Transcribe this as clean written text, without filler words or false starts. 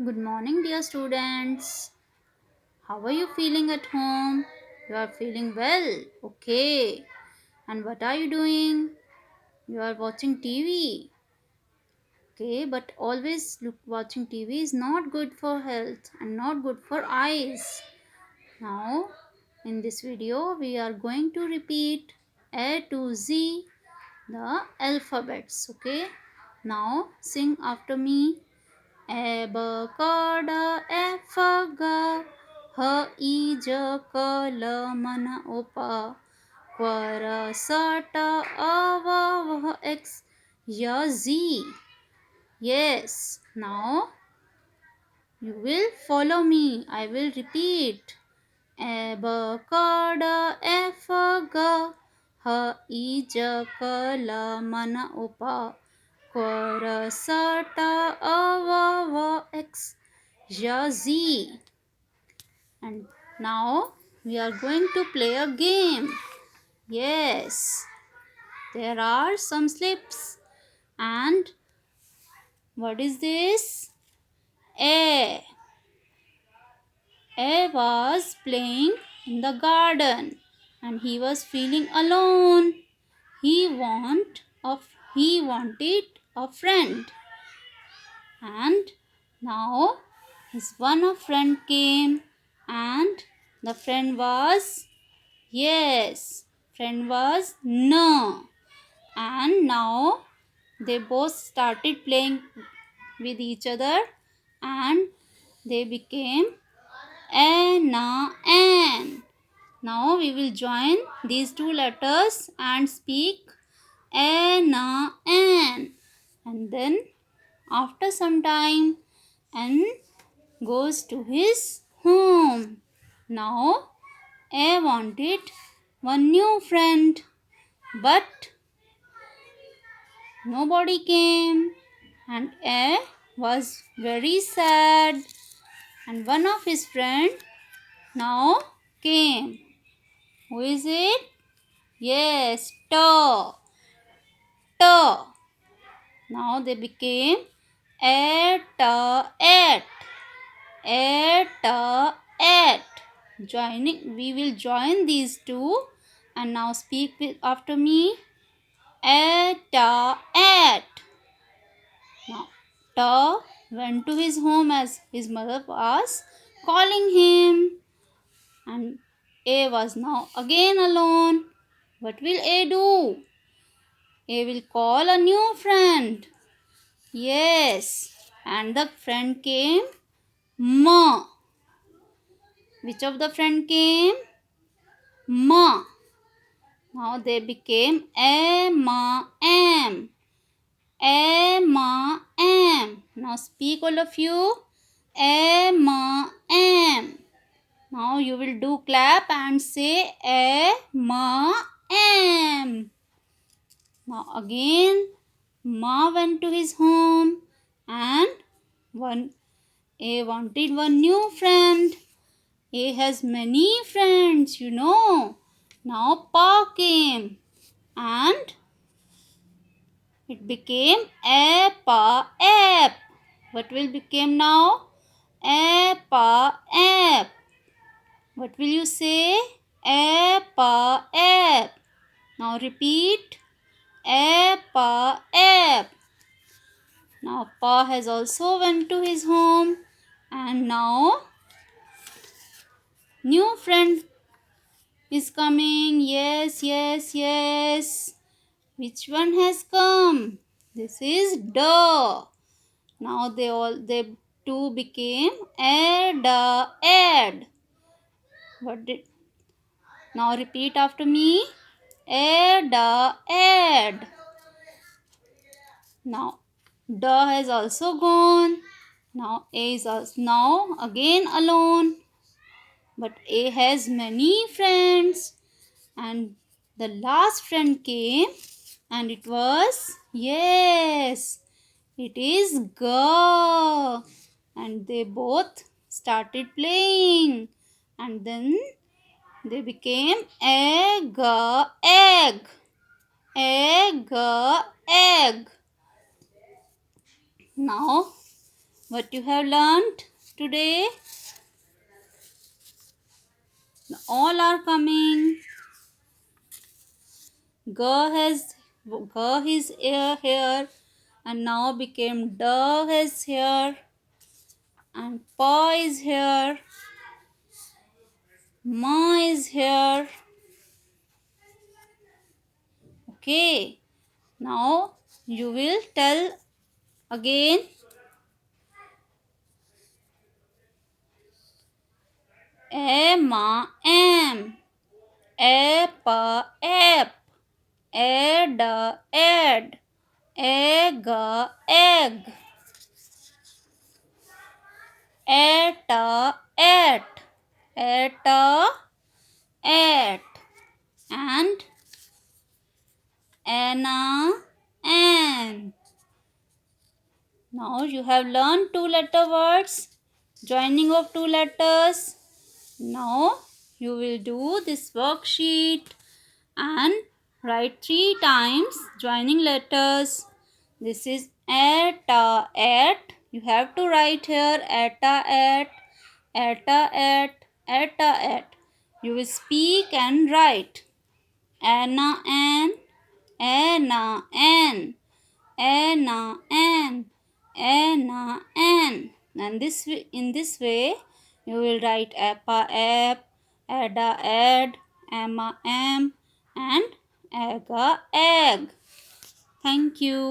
Good morning, dear students. How are you feeling at home? You are feeling well. Okay. And what are you doing? You are watching TV. Okay, but always look watching TV is not good for health and not good for eyes. Now, in this video, we are going to repeat A to Z the alphabets. Okay. Now, sing after me. E b k d f g h I j k l m n o p q r s t u v w x y z. Yes, now you will follow me. I will repeat. E b k d f g h I j k l m n o p q r s t u v w x y z. And now we are going to play a game. Yes, there are some slips. And what is this? A. A was playing in the garden and he was feeling alone. He he wanted a friend. And now his one of friend came and the friend was yes, friend was no. And now they both started playing with each other and they became Anna Ann. Now we will join these two letters and speak Anna Ann. And then after some time N goes to his home. Now A wanted one new friend, but nobody came, and A was very sad. And one of his friend now came. Who is it? Yes, Ta. Ta. Now they became A ta at. A ta at. Joining, we will join these two, and now speak after me. A ta at. Now, Ta went to his home as his mother was calling him, and A was now again alone. What will A do? A will call a new friend. Yes, and the friend came Ma. Which of the friend came? Ma. Now they became A Ma Am. A ma am. Now speak all of you. A ma am. Now you will do clap and say A ma am. Now again Ma went to his home and one A wanted one new friend. A has many friends, you know. Now Pa came and it became appa app. What will become now? Appa app. What will you say? Appa app. Now repeat. Appa app. Now Pa has also went to his home and now new friend is coming. Yes, yes, yes. Which one has come? This is Da. Now they two became ad. What did now repeat after me? Ad. Now Da has also gone. Now A is also now again alone. But A has many friends. And the last friend came and it was yes. It is Ga. And they both started playing. And then they became egg, egg, egg, egg. Now what you have learned today? All are coming. G has G is here and now became D is here and Pa is here. Ma is here. Okay. Now you will tell again. A ma am. A pa ap. A da ad. A ga egg. A ta at. A ta at. And Anna an. Now you have learned two letter words, joining of two letters. Now you will do this worksheet and write 3 times joining letters. This is eta at. You have to write here eta at, eta at, eta at. You will speak and write Anna an, Anna an, Anna an, Anna an. And in this way you will write appa app, ada ad, amma am, and aga egg. Thank you.